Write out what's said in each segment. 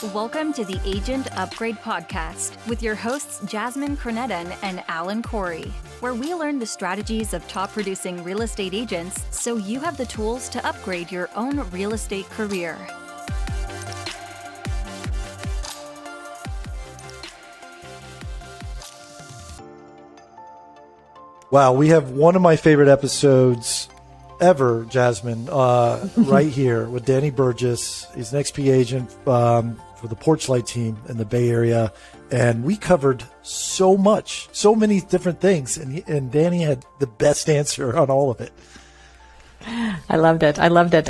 Welcome to the Agent Upgrade Podcast with your hosts Jasmine Alan and Alan Corey, where we learn the strategies of top producing real estate agents so you have the tools to upgrade your own real estate career. Wow, we have one of my favorite episodes ever, Jasmine, right here with Danny Burgess. He's an XP agent for the PorchlLight team in the Bay Area. And we covered so much, so many different things. And Danny had the best answer on all of it. I loved it.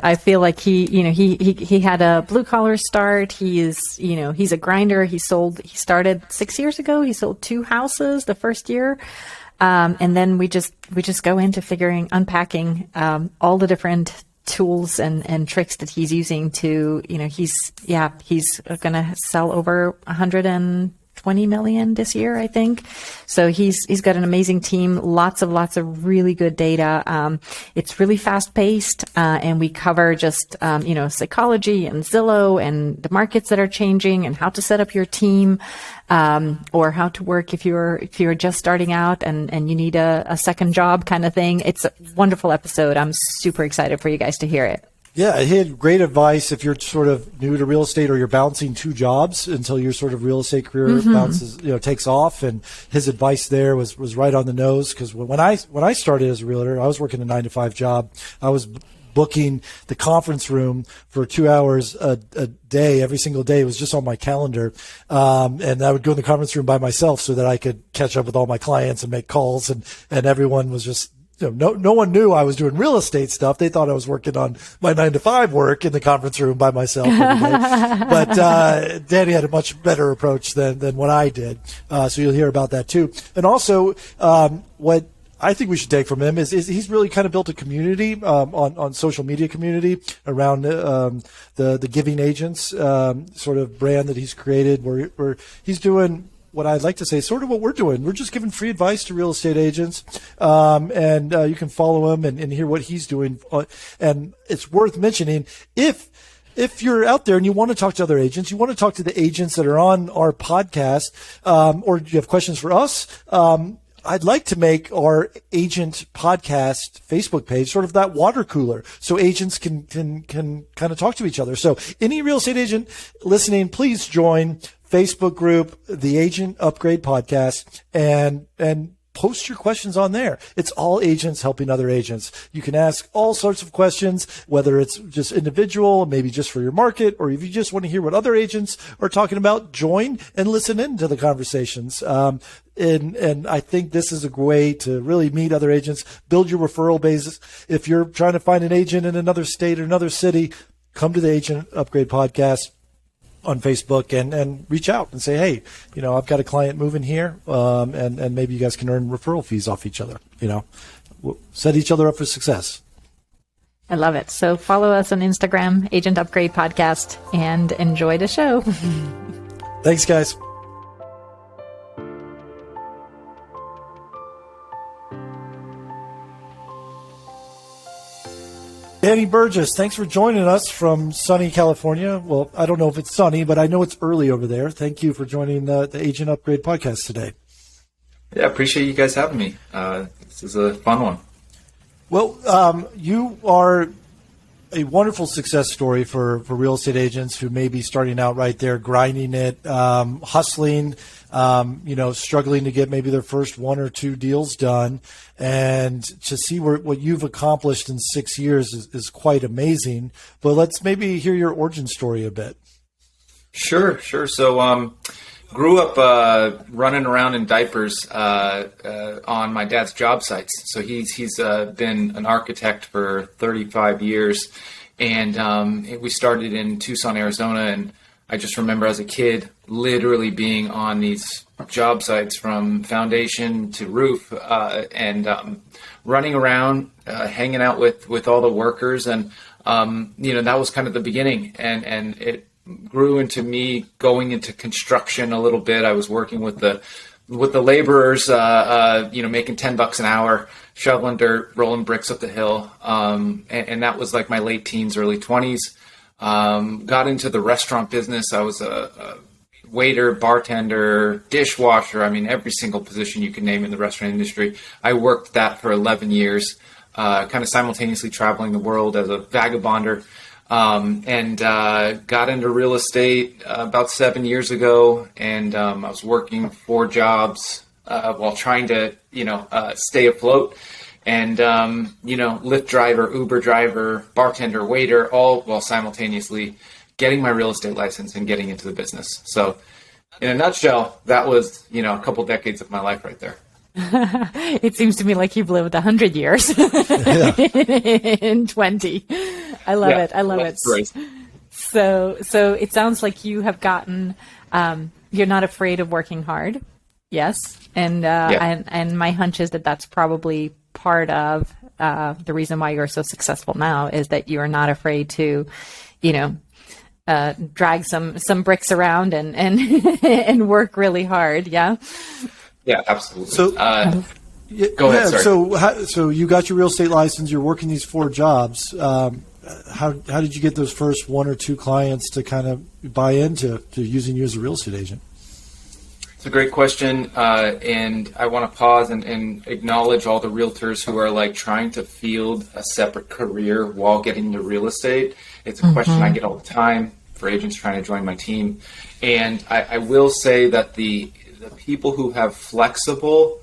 I feel like he had a blue collar start. He's a grinder. He started 6 years ago. He sold 2 houses the first year. And then we just go into unpacking, all the different tools and tricks that he's using to, he's going to sell over 120 million this year, I think. So he's got an amazing team, lots of really good data. It's really fast paced, and we cover just, psychology and Zillow and the markets that are changing and how to set up your team, or how to work if you're just starting out and you need a second job kind of thing. It's a wonderful episode. I'm super excited for you guys to hear it. Yeah, he had great advice if you're sort of new to real estate or you're bouncing 2 jobs until your sort of real estate career bounces, takes off. And his advice there was right on the nose, because when I started as a realtor, I was working a 9-to-5 job. I was booking the conference room for 2 hours a day, every single day. It was just on my calendar. And I would go in the conference room by myself so that I could catch up with all my clients and make calls. And everyone was just, no one knew I was doing real estate stuff. They thought I was working on my 9-to-5 work in the conference room by myself every day. But Danny had a much better approach than what I did. So you'll hear about that too. And also, what I think we should take from him is he's really kind of built a community on social media community around the giving agents sort of brand that he's created, where he's doing what I'd like to say, sort of what we're doing. We're just giving free advice to real estate agents, and you can follow him and hear what he's doing. And it's worth mentioning, if you're out there and you want to talk to other agents, you want to talk to the agents that are on our podcast, or you have questions for us, I'd like to make our agent podcast Facebook page sort of that water cooler, so agents can kind of talk to each other. So any real estate agent listening, please join Facebook group, the Agent Upgrade Podcast, and post your questions on there. It's all agents helping other agents. You can ask all sorts of questions, whether it's just individual, maybe just for your market, or if you just want to hear what other agents are talking about, join and listen in to the conversations. And I think this is a way to really meet other agents, build your referral basis. If you're trying to find an agent in another state or another city, come to the Agent Upgrade Podcast on Facebook and reach out and say, hey, I've got a client moving here, and maybe you guys can earn referral fees off each other. We'll set each other up for success. I love it. So follow us on Instagram, Agent Upgrade Podcast, and enjoy the show. Thanks, guys. Danny Burgess, thanks for joining us from sunny California. Well, I don't know if it's sunny, but I know it's early over there. Thank you for joining the Agent Upgrade Podcast today. Yeah, I appreciate you guys having me. This is a fun one. Well, you are a wonderful success story for real estate agents who may be starting out right there, grinding it, hustling, struggling to get maybe their first 1 or 2 deals done. And to see what you've accomplished in 6 years is quite amazing. But let's maybe hear your origin story a bit. Sure. So, grew up running around in diapers on my dad's job sites. So he's been an architect for 35 years, and we started in Tucson, Arizona. And I just remember as a kid literally being on these job sites from foundation to roof, and running around, hanging out with all the workers, and that was kind of the beginning, and it grew into me going into construction a little bit. I was working with the laborers, making $10 an hour, shoveling dirt, rolling bricks up the hill. And that was like my late teens, early 20s. got into the restaurant business. I was a waiter, bartender, dishwasher. I mean, every single position you can name in the restaurant industry. I worked that for 11 years, kind of simultaneously traveling the world as a vagabonder, and got into real estate about 7 years ago. And I was working 4 jobs while trying to, stay afloat. And, Lyft driver, Uber driver, bartender, waiter, all while simultaneously getting my real estate license and getting into the business. So in a nutshell, that was, a couple decades of my life right there. It seems to me like you've lived 100 years in 20. I love it. I love it. Right. So it sounds like you have gotten, you're not afraid of working hard. Yes. And my hunch is that that's probably part of the reason why you're so successful now, is that you are not afraid to, drag some bricks around and and work really hard. Yeah. Yeah, absolutely. So, go ahead. Sorry. So you got your real estate license. You're working these 4 jobs. How did you get those first 1 or 2 clients to kind of buy into using you as a real estate agent? It's a great question, and I want to pause and acknowledge all the realtors who are trying to field a separate career while getting into real estate. It's a question I get all the time for agents trying to join my team, and I will say that the people who have flexible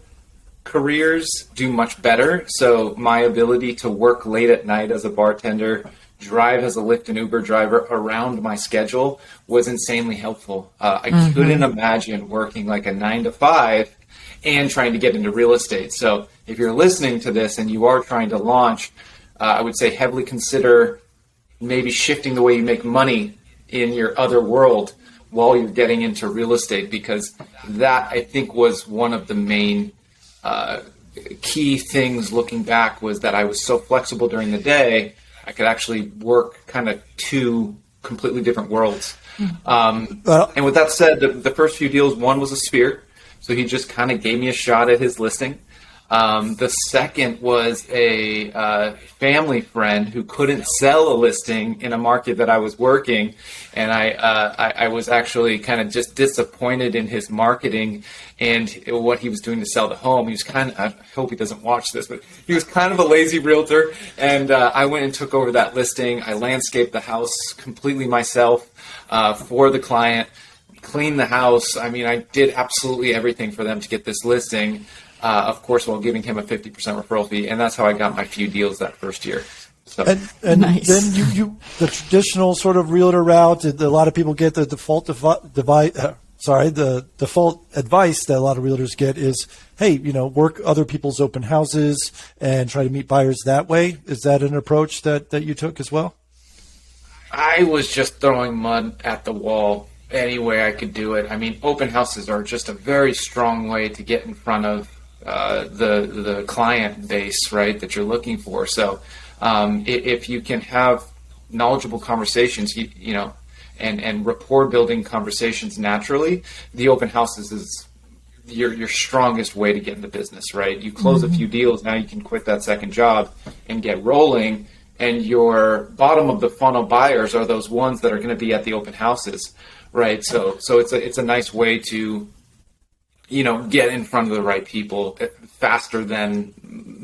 careers do much better. So my ability to work late at night as a bartender, drive as a Lyft and Uber driver around my schedule was insanely helpful. I couldn't imagine working like a 9 to 5 and trying to get into real estate. So if you're listening to this and you are trying to launch, I would say heavily consider maybe shifting the way you make money in your other world while you're getting into real estate, because that, I think, was one of the main key things looking back, was that I was so flexible during the day. I could actually work kind of 2 completely different worlds. And with that said, the first few deals, one was a sphere. So he just kind of gave me a shot at his listing. The second was a family friend who couldn't sell a listing in a market that I was working. And I was actually kind of just disappointed in his marketing and what he was doing to sell the home. He was kind of, I hope he doesn't watch this, but he was kind of a lazy realtor. And I went and took over that listing. I landscaped the house completely myself for the client, cleaned the house. I mean, I did absolutely everything for them to get this listing. Of course, while giving him a 50% referral fee, and that's how I got my few deals that first year. So. And nice. Then you the traditional sort of realtor route. A lot of people get the default the default advice that a lot of realtors get is, hey, work other people's open houses and try to meet buyers that way. Is that an approach that you took as well? I was just throwing mud at the wall any way I could do it. I mean, open houses are just a very strong way to get in front of the client base, right, that you're looking for. So if you can have knowledgeable conversations, and rapport building conversations naturally, the open houses is your strongest way to get into business, right? You close a few deals, now you can quit that second job and get rolling, and your bottom of the funnel buyers are those ones that are going to be at the open houses, right? So it's a nice way to get in front of the right people faster than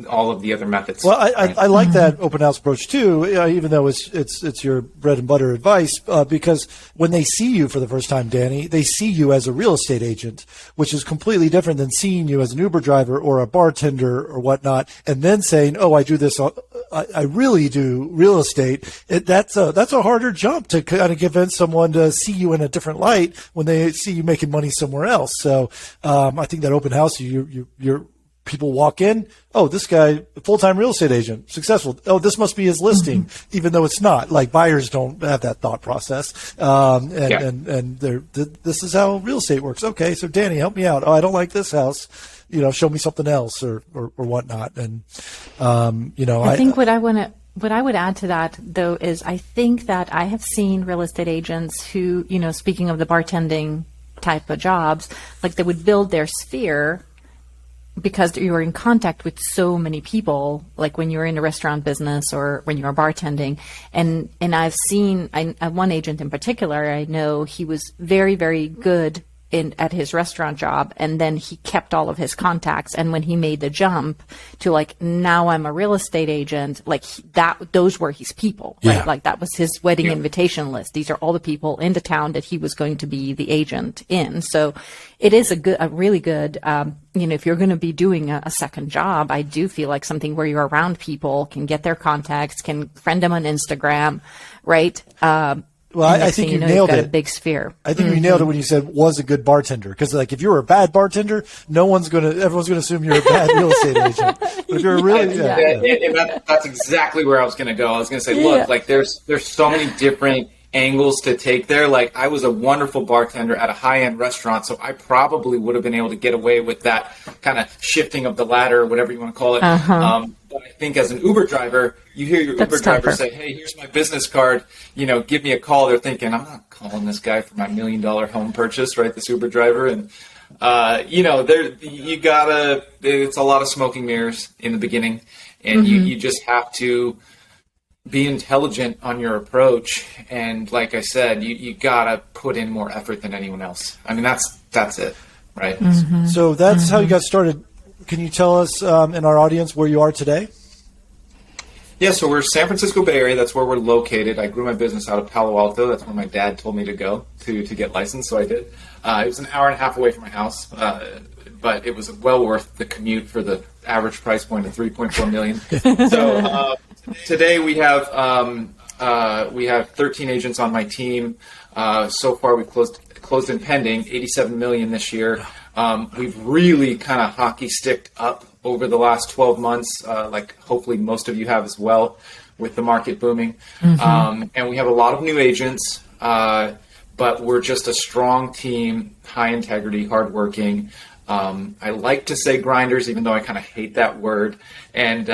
all of the other methods. Well, I like that open house approach too, even though it's your bread and butter advice, because when they see you for the first time, Danny, they see you as a real estate agent, which is completely different than seeing you as an Uber driver or a bartender or whatnot, and then saying, "Oh, I do this. I really do real estate." That's a harder jump to kind of convince someone to see you in a different light when they see you making money somewhere else. So I think that open house, you're people walk in, oh, this guy, full-time real estate agent, successful. Oh, this must be his listing, even though it's not. Like, buyers don't have that thought process. And this is how real estate works. Okay, so Danny, help me out. Oh, I don't like this house. Show me something else or whatnot. And, I think what I would add to that, though, is I think that I have seen real estate agents who, speaking of the bartending type of jobs, like they would build their sphere because you're in contact with so many people, like when you're in a restaurant business or when you're bartending. And I've seen one agent in particular, I know he was very, very good at his restaurant job, and then he kept all of his contacts. And when he made the jump to like, now I'm a real estate agent, like those were his people, right? Yeah. Like that was his wedding invitation list. These are all the people in the town that he was going to be the agent in. So it is a really good, if you're going to be doing a second job, I do feel like something where you're around people, can get their contacts, can friend them on Instagram, right? Well, I think you nailed it. A big sphere. I think you nailed it when you said was a good bartender. Because like if you were a bad bartender, everyone's gonna assume you're a bad real estate agent. But if you're really, and that's exactly where I was gonna go. I was gonna say, look, like there's so many different angles to take there. Like I was a wonderful bartender at a high-end restaurant, so I probably would have been able to get away with that kind of shifting of the ladder, or whatever you want to call it. But I think as an Uber driver, you hear your Uber driver say, hey, here's my business card, give me a call. They're thinking, I'm not calling this guy for my $1 million home purchase, right? This Uber driver. And, it's a lot of smoke and mirrors in the beginning, and you just have to be intelligent on your approach. And like I said, you gotta put in more effort than anyone else. I mean, that's it, right? So that's how you got started. Can you tell us in our audience where you are today? Yeah, so we're San Francisco Bay Area. That's where we're located. I grew my business out of Palo Alto. That's where my dad told me to go to get licensed, so I did. It was an hour and a half away from my house, but it was well worth the commute for the average price point of $3.4 million. So today we have 13 agents on my team. So far, we've closed and pending $87 million this year. We've really kind of hockey sticked up over the last 12 months, like hopefully most of you have as well, with the market booming. And we have a lot of new agents, but we're just a strong team, high integrity, hardworking. I like to say grinders, even though I kind of hate that word. And,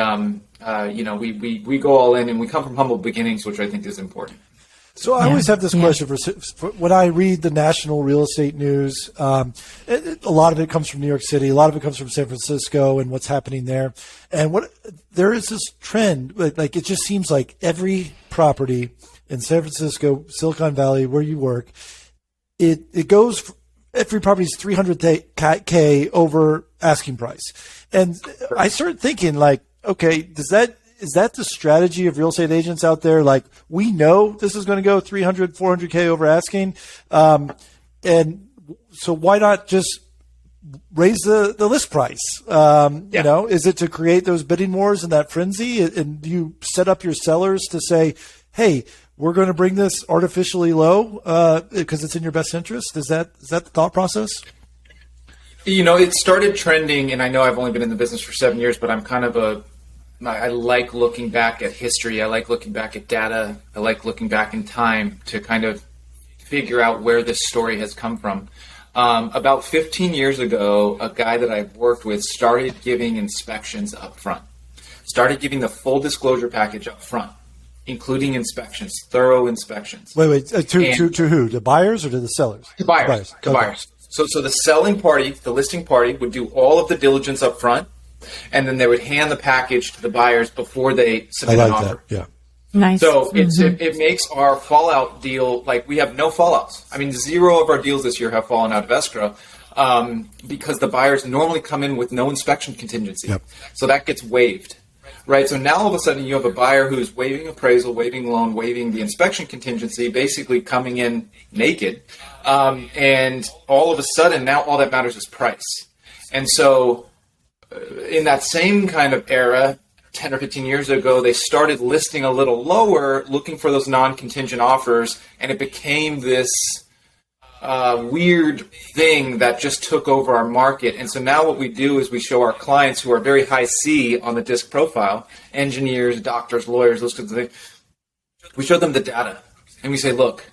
we go all in, and we come from humble beginnings, which I think is important. So I always have this question for when I read the national real estate news. A lot of it comes from New York City. A lot of it comes from San Francisco and what's happening there. And there is this trend, like it just seems like every property in San Francisco, Silicon Valley, where you work, it goes. Every property is $300K over asking price. And I started thinking like, okay, is that the strategy of real estate agents out there? Like, we know this is going to go 300, 400K over asking. And so why not just raise the list price? Is it to create those bidding wars and that frenzy? And do you set up your sellers to say, hey, we're going to bring this artificially low because it's in your best interest? Is that the thought process? It started trending, and I know I've only been in the business for 7 years, but I'm kind of I like looking back at history. I like looking back at data. I like looking back in time to kind of figure out where this story has come from. About 15 years ago, a guy that I've worked with started giving inspections up front, started giving the full disclosure package up front, including inspections, thorough inspections. Wait, to who? The buyers or to the sellers? To buyers. To buyers. So the selling party, the listing party, would do all of the diligence up front, and then they would hand the package to the buyers before they submit an offer. That. Yeah. Nice. So it makes our fallout deal, like we have no fallouts. I mean, 0 of our deals this year have fallen out of escrow because the buyers normally come in with no inspection contingency. Yep. So that gets waived. Right, so now all of a sudden you have a buyer who's waiving appraisal, waiving loan, waiving the inspection contingency, basically coming in naked. And all of a sudden now all that matters is price. And so in that same kind of era, 10 or 15 years ago, they started listing a little lower, looking for those non-contingent offers, and it became this weird thing that just took over our market. And so now what we do is we show our clients who are very high C on the disc profile, engineers, doctors, lawyers, those kinds of things, we show them the data. And we say, look,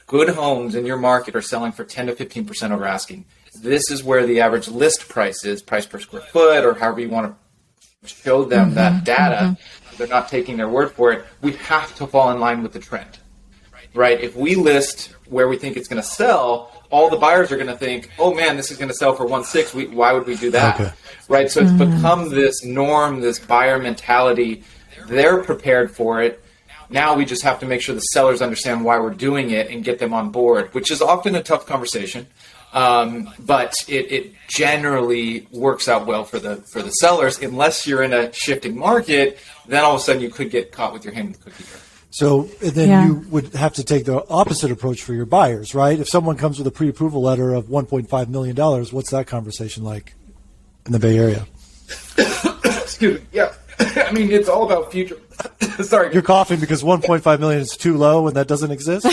good homes in your market are selling for 10 to 15% over asking. This is where the average list price is, price per square foot, or however you want to show them that data. They're not taking their word for it. We have to fall in line with the trend. right? If we list where we think it's going to sell, all the buyers are going to think, oh man, this is going to sell for 1.6. Why would we do that? Okay. Right? So it's become this norm, this buyer mentality. They're prepared for it. Now we just have to make sure the sellers understand why we're doing it and get them on board, which is often a tough conversation. But it generally works out well for the sellers, unless you're in a shifting market. Then all of a sudden you could get caught with your hand in the cookie jar. So then you would have to take the opposite approach for your buyers, right? If someone comes with a pre-approval letter of $1.5 million, what's that conversation like in the Bay Area? Excuse me. Yeah. I mean, it's all about future. Sorry. You're coughing because 1.5 million is too low and that doesn't exist?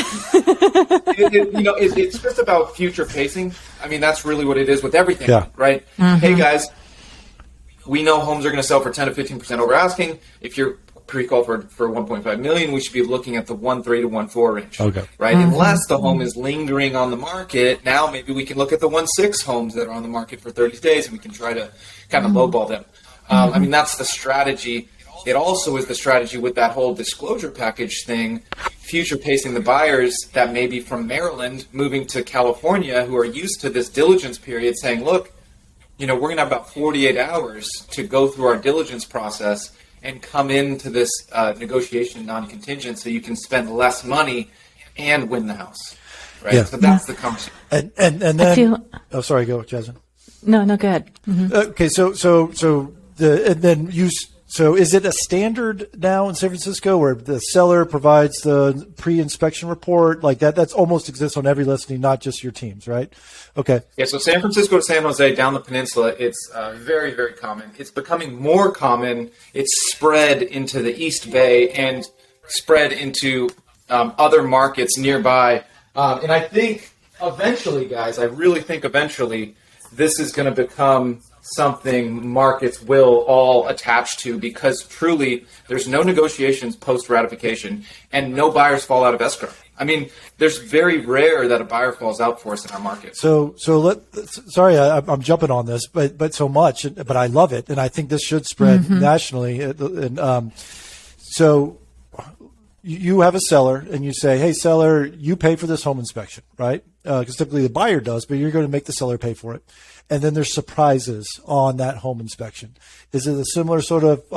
It's just about future pacing. I mean, that's really what it is with everything, right? Mm-hmm. Hey, guys, we know homes are going to sell for 10 to 15% over asking. If you're pre-qual for 1.5 million, we should be looking at the 1.3 to 1.4 range. Okay. Right? Mm-hmm. Unless the home is lingering on the market, now maybe we can look at the 1.6 homes that are on the market for 30 days and we can try to kind of lowball them. I mean, that's the strategy. It also is the strategy with that whole disclosure package thing, future pacing the buyers that may be from Maryland moving to California who are used to this diligence period, saying, look, we're going to have about 48 hours to go through our diligence process and come into this negotiation non-contingent so you can spend less money and win the house. Right? Yeah. So that's the conversation. And then, sorry, go, Jasmine. No, go ahead. Mm-hmm. Okay, so is it a standard now in San Francisco where the seller provides the pre-inspection report like that? That's almost exists on every listing, not just your teams, right? Okay. Yeah. So San Francisco to San Jose down the peninsula, it's very, very common. It's becoming more common. It's spread into the East Bay and spread into other markets nearby. And I think eventually, guys, I really think eventually this is going to become something markets will all attach to, because truly there's no negotiations post ratification and no buyers fall out of escrow. I mean, there's very rare that a buyer falls out for us in our market. Sorry, I'm jumping on this, but so much, but I love it, and I think this should spread nationally. And so you have a seller, and you say, "Hey, seller, you pay for this home inspection, right?" Because typically the buyer does, but you're going to make the seller pay for it. And then there's surprises on that home inspection. Is it a similar sort of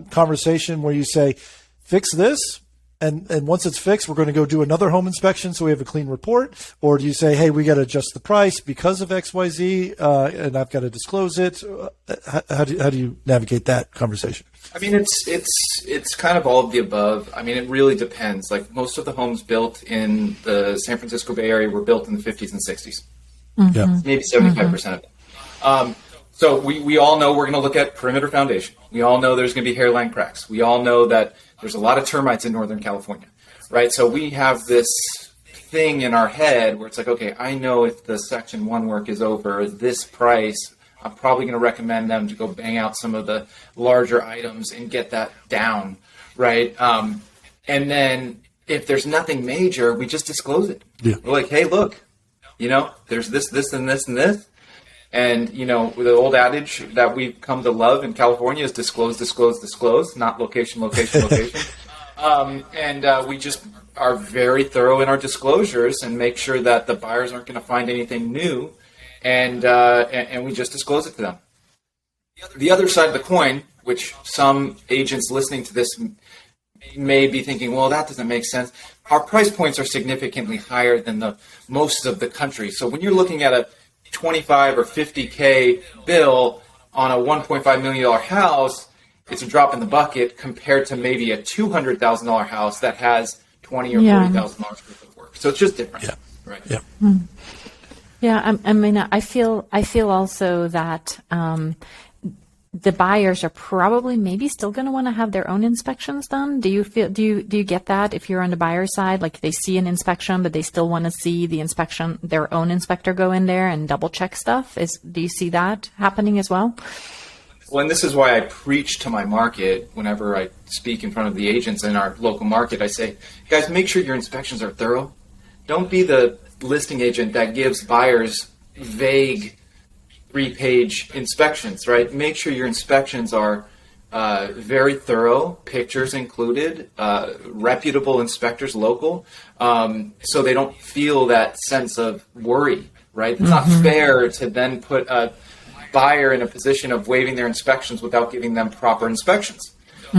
conversation where you say, fix this, and once it's fixed, we're going to go do another home inspection so we have a clean report? Or do you say, hey, we got to adjust the price because of XYZ, and I've got to disclose it? How do you navigate that conversation? I mean, it's kind of all of the above. I mean, it really depends. Like, most of the homes built in the San Francisco Bay Area were built in the 50s and 60s. Mm-hmm. Maybe 75% of it. So we all know we're going to look at perimeter foundation. We all know there's going to be hairline cracks. We all know that there's a lot of termites in Northern California, right? So we have this thing in our head where it's like, okay, I know if the Section 1 work is over this price, I'm probably going to recommend them to go bang out some of the larger items and get that down, right? And then if there's nothing major, we just disclose it. Yeah. We're like, hey, look, there's this, and this, and this. And, the old adage that we've come to love in California is disclose, not location. And we just are very thorough in our disclosures and make sure that the buyers aren't going to find anything new. And we just disclose it to them. The other side of the coin, which some agents listening to this may be thinking, well, that doesn't make sense. Our price points are significantly higher than most of the country. So when you're looking at a 25 or 50K bill on a $1.5 million house, it's a drop in the bucket compared to maybe a $200,000 house that has $20,000 or $40,000 worth of work. So it's just different. Yeah. Right. Yeah. Mm. Yeah. I mean, I feel also that, the buyers are probably maybe still going to want to have their own inspections done. Do you get that if you're on the buyer side? Like, they see an inspection, but they still want to see their own inspector go in there and double check stuff. Do you see that happening as well? Well, and this is why I preach to my market whenever I speak in front of the agents in our local market. I say, guys, make sure your inspections are thorough. Don't be the listing agent that gives buyers vague 3-page inspections, right? Make sure your inspections are very thorough, pictures included, reputable inspectors local, so they don't feel that sense of worry, right? It's not fair to then put a buyer in a position of waiving their inspections without giving them proper inspections.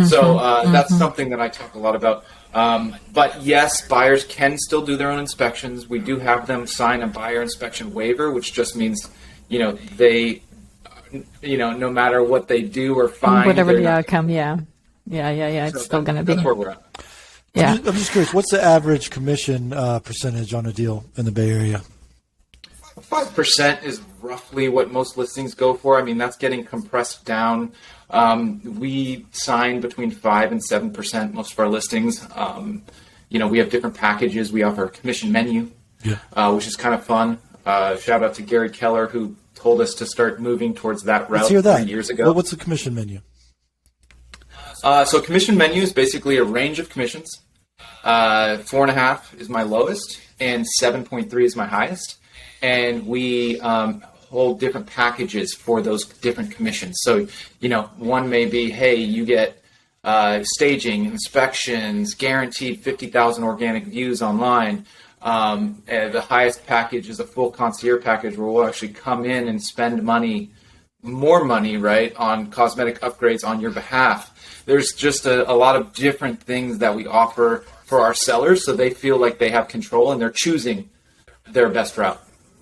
So that's something that I talk a lot about. But yes, buyers can still do their own inspections. We do have them sign a buyer inspection waiver, which just means, they, no matter what they do or find, whatever the outcome, it's still going to be. That's where we're at. Yeah. I'm just curious, what's the average commission percentage on a deal in the Bay Area? 5% is roughly what most listings go for. I mean, that's getting compressed down. We sign between 5 and 7% most of our listings. We have different packages. We offer a commission menu, which is kind of fun. Shout out to Gary Keller, who told us to start moving towards that route 3 years ago. Well, what's the commission menu? So commission menu is basically a range of commissions. 4.5 is my lowest, and 7.3 is my highest. And we hold different packages for those different commissions. So, one may be, hey, you get staging, inspections, guaranteed 50,000 organic views online. And the highest package is a full concierge package where we'll actually come in and spend more money, right, on cosmetic upgrades on your behalf. There's just a lot of different things that we offer for our sellers so they feel like they have control and they're choosing their best route.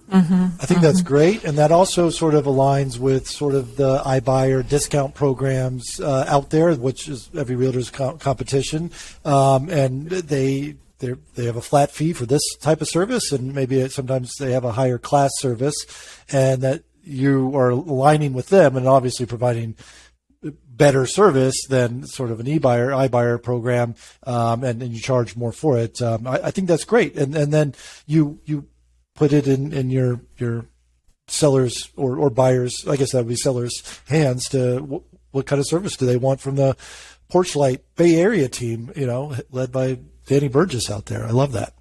I think that's great, and that also sort of aligns with sort of the iBuyer discount programs out there, which is every realtor's competition, and they have a flat fee for this type of service, and maybe sometimes they have a higher class service, and that you are aligning with them and obviously providing better service than sort of an iBuyer program, and you charge more for it. I think that's great, and then you put it in your sellers or buyers, I guess that would be sellers' hands to what kind of service do they want from the PorchlLight Bay Area team, led by Danny Burgess out there. I love that.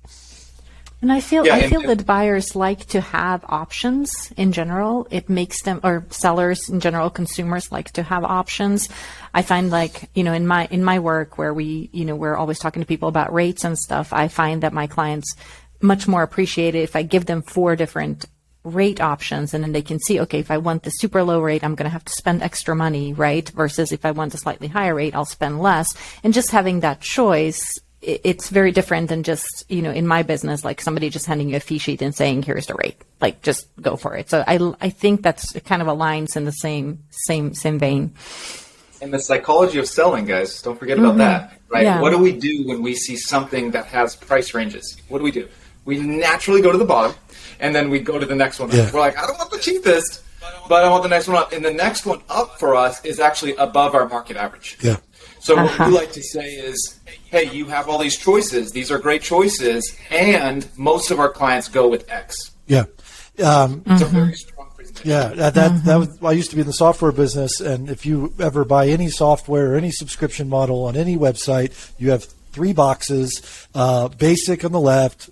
And I feel that buyers like to have options in general. It makes them, or sellers in general, consumers like to have options. I find in my work where we're always talking to people about rates and stuff, I find that my clients much more appreciate it if I give them 4 different rate options, and then they can see, okay, if I want the super low rate, I'm going to have to spend extra money, right? Versus if I want a slightly higher rate, I'll spend less. And just having that choice, it's very different than just, in my business, like somebody just handing you a fee sheet and saying, here's the rate, like just go for it. So I think that's kind of aligns in the same vein. And the psychology of selling, guys, don't forget about that, right? Yeah. What do we do when we see something that has price ranges? What do? We naturally go to the bottom, and then we go to the next one up. Yeah. We're like, I don't want the cheapest, but I want the next one up. And the next one up for us is actually above our market average. Yeah. So what we like to say is, hey, you have all these choices. These are great choices, and most of our clients go with X. Yeah. It's a very strong presentation. Yeah, that was, I used to be in the software business, and if you ever buy any software or any subscription model on any website, you have 3 boxes, basic on the left,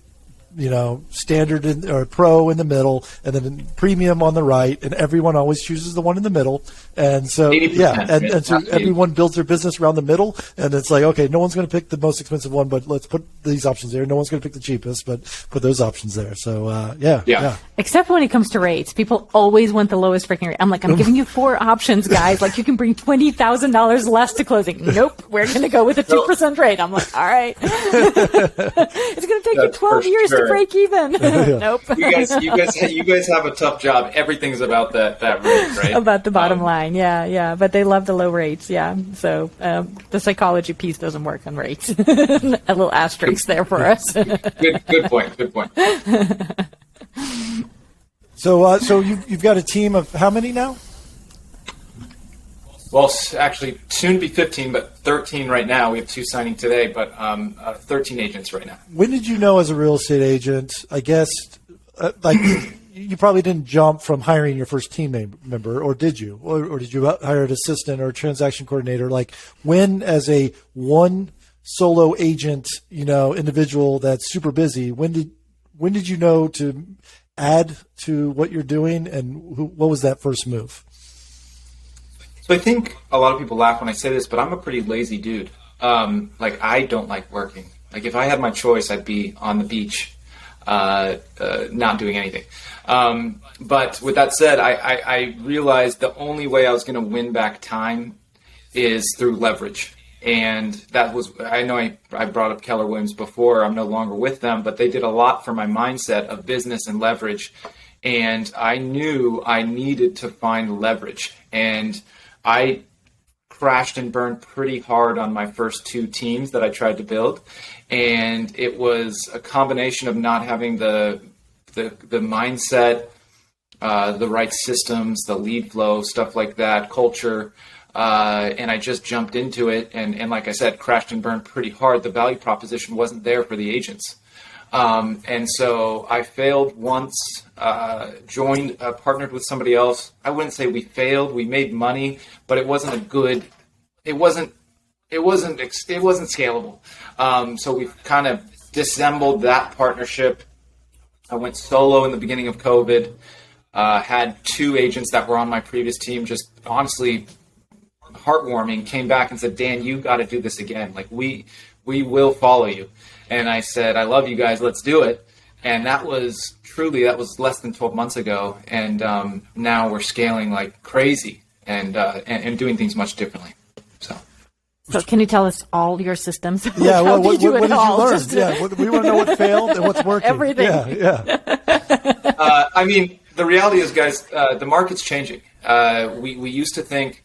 standard or pro in the middle, and then premium on the right, and everyone always chooses the one in the middle. And so, and so everyone builds their business around the middle, and it's like, okay, no one's going to pick the most expensive one, but let's put these options there. No one's going to pick the cheapest, but put those options there. So, yeah. Except when it comes to rates, people always want the lowest freaking rate. I'm like, I'm giving you 4 options, guys. Like, you can bring $20,000 less to closing. Nope, we're going to go with a 2% rate. I'm like, all right. It's going to take you 12 years to break even. Nope. You guys have a tough job. Everything's about that rate, right? About the bottom line. Yeah. But they love the low rates. Yeah. So the psychology piece doesn't work on rates. A little asterisk there for us. Good point. So you've got a team of how many now? Well, actually, soon to be 15, but 13 right now. We have 2 signing today, but 13 agents right now. When did you know as a real estate agent, I guess, you probably didn't jump from hiring your first team member, or did you? Or did you hire an assistant or a transaction coordinator? Like, when as a one solo agent, individual that's super busy, when did you know to add to what you're doing, and what was that first move? So I think a lot of people laugh when I say this, but I'm a pretty lazy dude. Like, I don't like working. Like, if I had my choice, I'd be on the beach, not doing anything. But with that said, I realized the only way I was going to win back time is through leverage. And that was, I know I brought up Keller Williams before. I'm no longer with them, but they did a lot for my mindset of business and leverage. And I knew I needed to find leverage. And I crashed and burned pretty hard on my first 2 teams that I tried to build. And it was a combination of not having the mindset, the right systems, the lead flow, stuff like that, culture. And I just jumped into it. And like I said, crashed and burned pretty hard. The value proposition wasn't there for the agents. And so I failed once, partnered with somebody else. I wouldn't say we failed. We made money, but it wasn't it wasn't scalable. So we kind of disassembled that partnership. I went solo in the beginning of COVID, had 2 agents that were on my previous team, just honestly heartwarming, came back and said, Dan, you got to do this again. Like, we will follow you. And I said, I love you guys. Let's do it. And that was less than 12 months ago. And now we're scaling like crazy and doing things much differently. So can you tell us all your systems? Yeah, well, what did you learn? Yeah, we want to know what failed and what's working. Everything. Yeah. I mean, the reality is, guys, the market's changing. We used to think,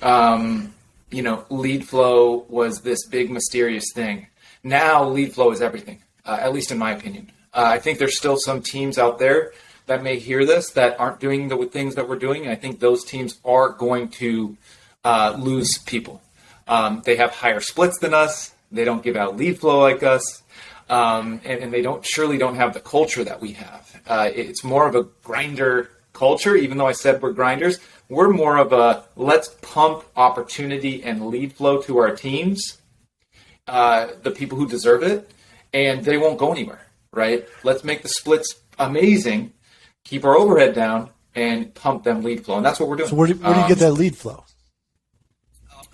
lead flow was this big mysterious thing. Now lead flow is everything, at least in my opinion. I think there's still some teams out there that may hear this that aren't doing the things that we're doing. And I think those teams are going to lose people. They have higher splits than us. They don't give out lead flow like us. And they surely don't have the culture that we have. It's more of a grinder culture, even though I said we're grinders. We're more of a let's pump opportunity and lead flow to our teams, the people who deserve it, and they won't go anywhere, right? Let's make the splits amazing, keep our overhead down, and pump them lead flow. And that's what we're doing. So where do you get that lead flow?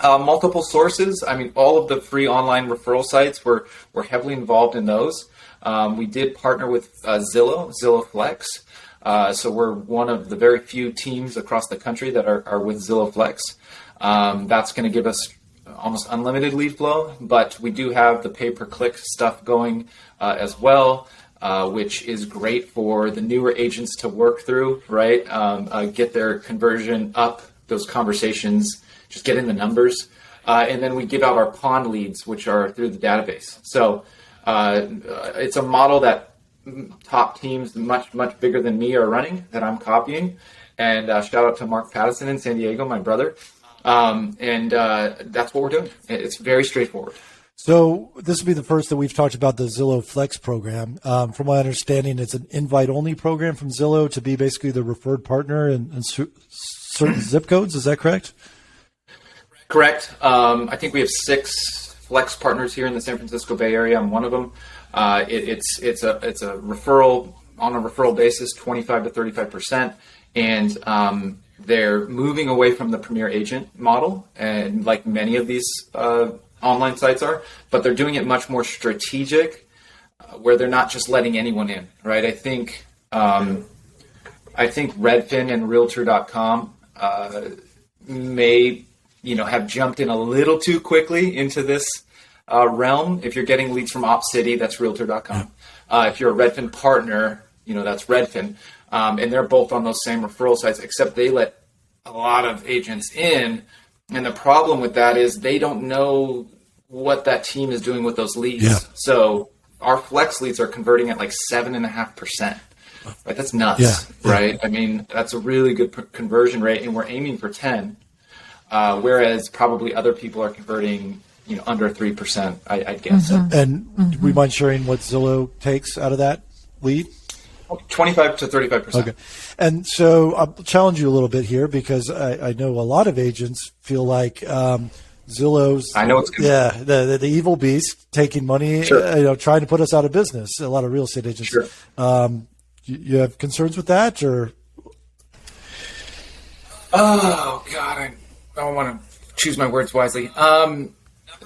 Multiple sources. I mean, all of the free online referral sites, we're heavily involved in those. We did partner with Zillow Flex. So we're one of the very few teams across the country that are with Zillow Flex. That's going to give us almost unlimited lead flow, but we do have the pay-per-click stuff going as well, which is great for the newer agents to work through, right? Get their conversion up, those conversations, just get in the numbers. And then we give out our pond leads, which are through the database. So it's a model that top teams much, much bigger than me are running, that I'm copying. And shout out to Mark Pattison in San Diego, my brother. And that's what we're doing. It's very straightforward. So this will be the first that we've talked about the Zillow Flex program. From my understanding, it's an invite-only program from Zillow to be basically the referred partner in certain zip codes. Is that correct? Correct. I think we have 6 Flex partners here in the San Francisco Bay Area. I'm one of them. It's a referral on a referral basis, 25 to 35%, and they're moving away from the premier agent model, and like many of these online sites are, but they're doing it much more strategic, where they're not just letting anyone in, right? I think Redfin and Realtor.com may have jumped in a little too quickly into this realm. If you're getting leads from OpCity, that's Realtor.com. If you're a Redfin partner, that's Redfin. And they're both on those same referral sites, except they let a lot of agents in. And the problem with that is they don't know what that team is doing with those leads. Yeah. So our Flex leads are converting at like 7.5%. Right? That's nuts, right? I mean, that's a really good conversion rate, and we're aiming for 10. Whereas probably other people are converting, under 3%, I'd guess. Mm-hmm. And do we mind sharing what Zillow takes out of that lead? 25 to 35%. Okay. And so I'll challenge you a little bit here, because I know a lot of agents feel like Zillow's, I know it's the evil beast taking money, sure. Trying to put us out of business. A lot of real estate agents. Sure. You have concerns with that, or? Oh God, I want to choose my words wisely.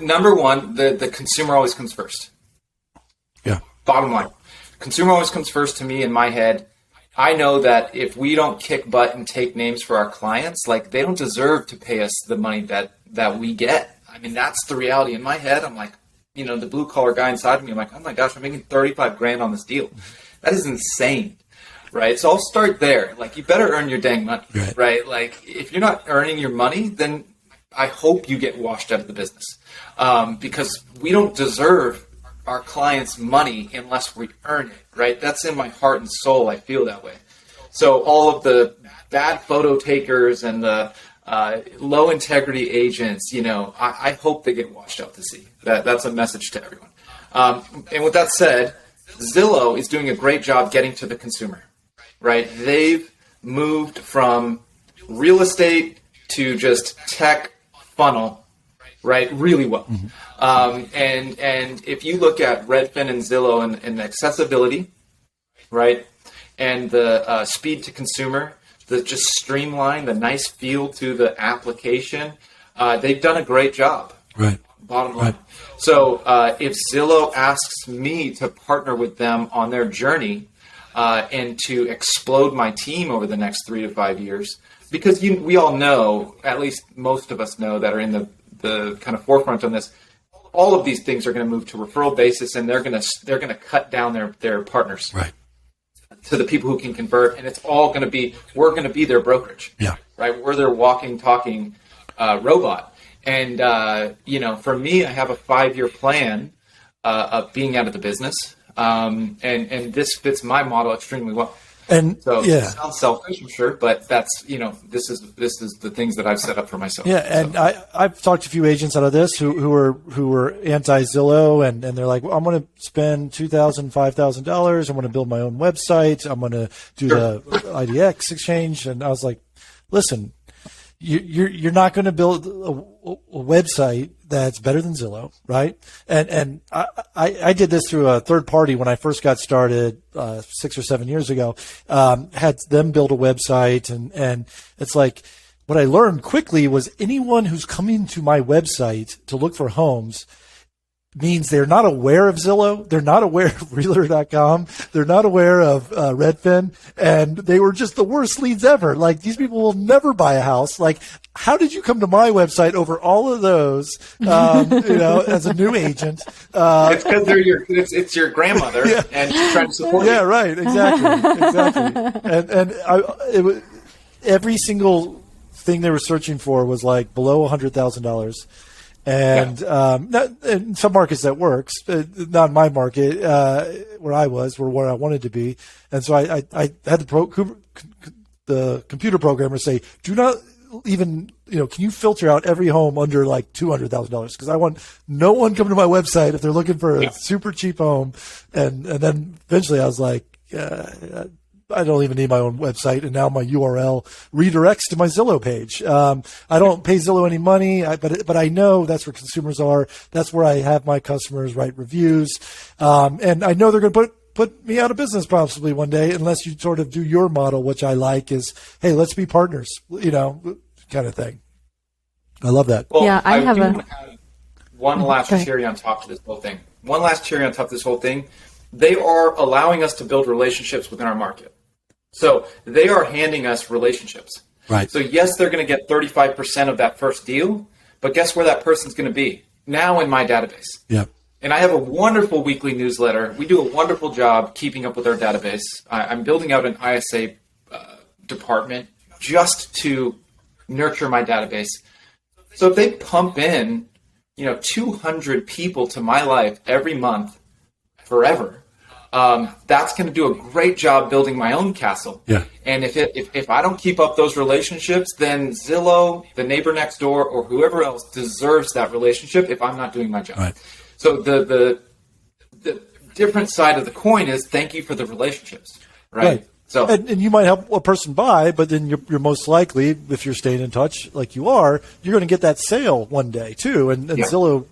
Number one, the consumer always comes first. Yeah. Bottom line, consumer always comes first to me in my head. I know that if we don't kick butt and take names for our clients, like they don't deserve to pay us the money that we get. I mean, that's the reality in my head. I'm like, the blue collar guy inside of me, I'm like, oh my gosh, I'm making 35 grand on this deal. That is insane. Right. So I'll start there. Like, you better earn your dang money. Right. Like, if you're not earning your money, then I hope you get washed out of the business. Because we don't deserve our clients' money unless we earn it, right? That's in my heart and soul. I feel that way. So all of the bad photo takers and the low integrity agents, I hope they get washed out to sea. That's a message to everyone. And with that said, Zillow is doing a great job getting to the consumer, right? They've moved from real estate to just tech funnel, right? Really well. And if you look at Redfin and Zillow and the accessibility, right? And the speed to consumer, the just streamline, the nice feel to the application, they've done a great job. Right. Bottom line. Right. So if Zillow asks me to partner with them on their journey and to explode my team over the next 3 to 5 years, because we all know, at least most of us know that are in the kind of forefront on this, all of these things are going to move to referral basis, and they're going to cut down their partners to the people who can convert, and it's all going to be, we're going to be their brokerage. Yeah. Right. We're their walking, talking robot. And, for me, I have a 5-year plan of being out of the business. And this fits my model extremely well. And so it sounds selfish, I'm sure, but that's, this is the things that I've set up for myself. Yeah. And I've talked to a few agents out of this who were anti Zillow, and they're like, well, I'm going to spend $2,000, $5,000. I'm going to build my own website. I'm going to do the IDX exchange. And I was like, listen, you're not going to build a website that's better than Zillow, right? And I did this through a third party when I first got started 6 or 7 years ago. Had them build a website, and it's like, what I learned quickly was anyone who's coming to my website to look for homes means they're not aware of Zillow. They're not aware of realtor.com. They're not aware of Redfin. And they were just the worst leads ever. Like, these people will never buy a house. Like, how did you come to my website over all of those, as a new agent? It's because it's your grandmother and she's trying to support you. Yeah, right. Exactly. And every single thing they were searching for was like below $100,000. And in some markets that works, not in my market, where I was, where I wanted to be. And so I had the computer programmer say, do not even, can you filter out every home under like $200,000? Because I want no one coming to my website if they're looking for a super cheap home. And then eventually I was like, I don't even need my own website, and now my URL redirects to my Zillow page. I don't pay Zillow any money, but I know that's where consumers are. That's where I have my customers write reviews, and I know they're going to put me out of business possibly one day unless you sort of do your model, which I like is, hey, let's be partners, kind of thing. I love that. Well, yeah, I have one last cherry on top of this whole thing. They are allowing us to build relationships within our market. So they are handing us relationships. Right. So yes, they're going to get 35% of that first deal, but guess where that person's going to be? Now in my database. Yeah. And I have a wonderful weekly newsletter. We do a wonderful job keeping up with our database. I'm building out an ISA department just to nurture my database. So if they pump in, 200 people to my life every month forever, that's going to do a great job building my own castle. Yeah. And if I don't keep up those relationships, then Zillow, the neighbor next door, or whoever else deserves that relationship if I'm not doing my job. Right. So the different side of the coin is thank you for the relationships. Right. So and you might help a person buy, but then you're most likely, if you're staying in touch like you are, you're going to get that sale one day too. And Zillow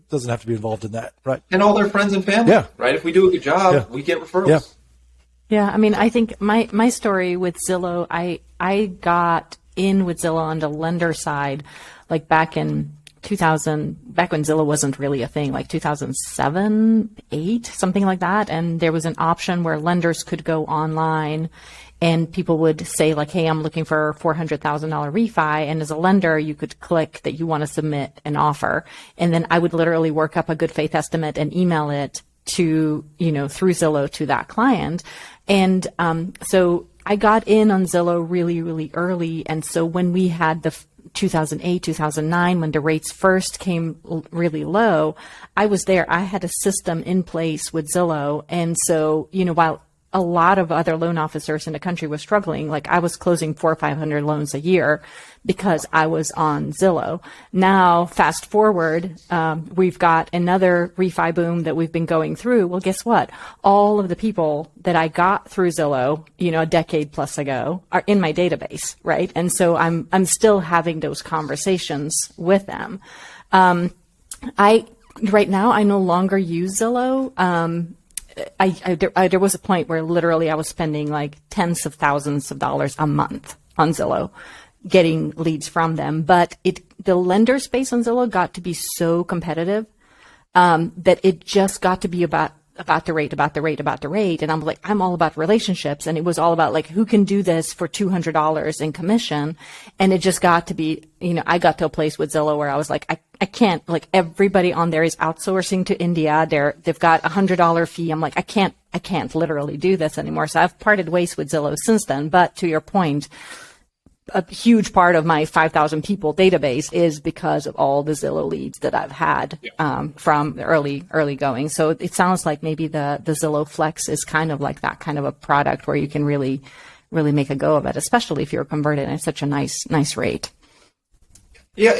doesn't have to be involved in that, right? And all their friends and family, right? If we do a good job, we get referrals. Yeah, I mean, I think my story with Zillow, I got in with Zillow on the lender side, like back in 2000, back when Zillow wasn't really a thing, like 2007, 8, something like that. And there was an option where lenders could go online and people would say like, hey, I'm looking for $400,000 refi. And as a lender, you could click that you want to submit an offer. And then I would literally work up a good faith estimate and email it to, through Zillow to that client. And so I got in on Zillow really, really early. And so when we had the 2008, 2009, when the rates first came really low, I was there. I had a system in place with Zillow. And so, while a lot of other loan officers in the country were struggling, like I was closing 400 or 500 loans a year because I was on Zillow. Now, fast forward, we've got another refi boom that we've been going through. Well, guess what? All of the people that I got through Zillow, a decade plus ago are in my database, right? And so I'm still having those conversations with them. Right now, I no longer use Zillow. There was a point where literally I was spending like tens of thousands of dollars a month on Zillow, getting leads from them. But the lender space on Zillow got to be so competitive that it just got to be about the rate. And I'm like, I'm all about relationships. And it was all about like, who can do this for $200 in commission? And it just got to be, I got to a place with Zillow where I was like, I can't, like everybody on there is outsourcing to India. They've got $100 fee. I'm like, I can't literally do this anymore. So I've parted ways with Zillow since then. But to your point, a huge part of my 5,000 people database is because of all the Zillow leads that I've had from the early going. So it sounds like maybe the Zillow Flex is kind of like that kind of a product where you can really, really make a go of it, especially if you're converted at such a nice rate. Yeah,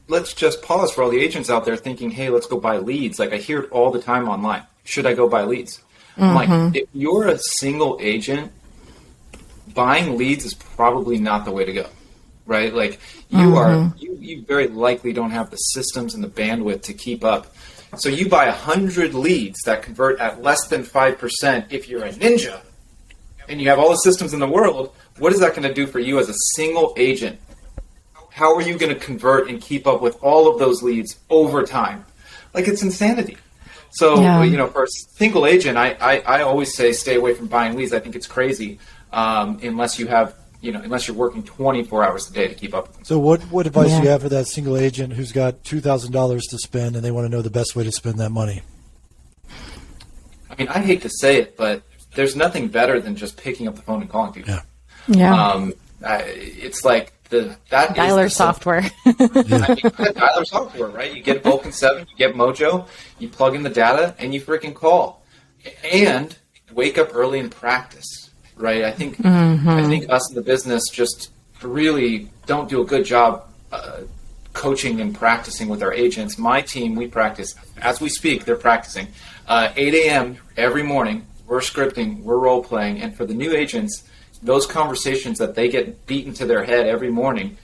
let's just pause for all the agents out there thinking, hey, let's go buy leads. Like I hear it all the time online. Should I go buy leads? I'm like, if you're a single agent, buying leads is probably not the way to go, right? Like you very likely don't have the systems and the bandwidth to keep up. So you buy 100 leads that convert at less than 5% if you're a ninja and you have all the systems in the world. What is that going to do for you as a single agent? How are you going to convert and keep up with all of those leads over time? Like it's insanity. So, for a single agent, I always say stay away from buying leads. I think it's crazy. Unless you have, unless you're working 24 hours a day to keep up with them. So what advice do you have for that single agent who's got $2,000 to spend and they want to know the best way to spend that money? I mean, I hate to say it, but there's nothing better than just picking up the phone and calling people. It's like that dialer software. Dialer software, right? You get Vulcan 7, you get Mojo, you plug in the data, and you freaking call. And wake up early and practice, right? I think us in the business just really don't do a good job coaching and practicing with our agents. My team, we practice. As we speak, they're practicing. 8 a.m. every morning, we're scripting, we're role-playing, and for the new agents, those conversations that they get beaten to their head every morning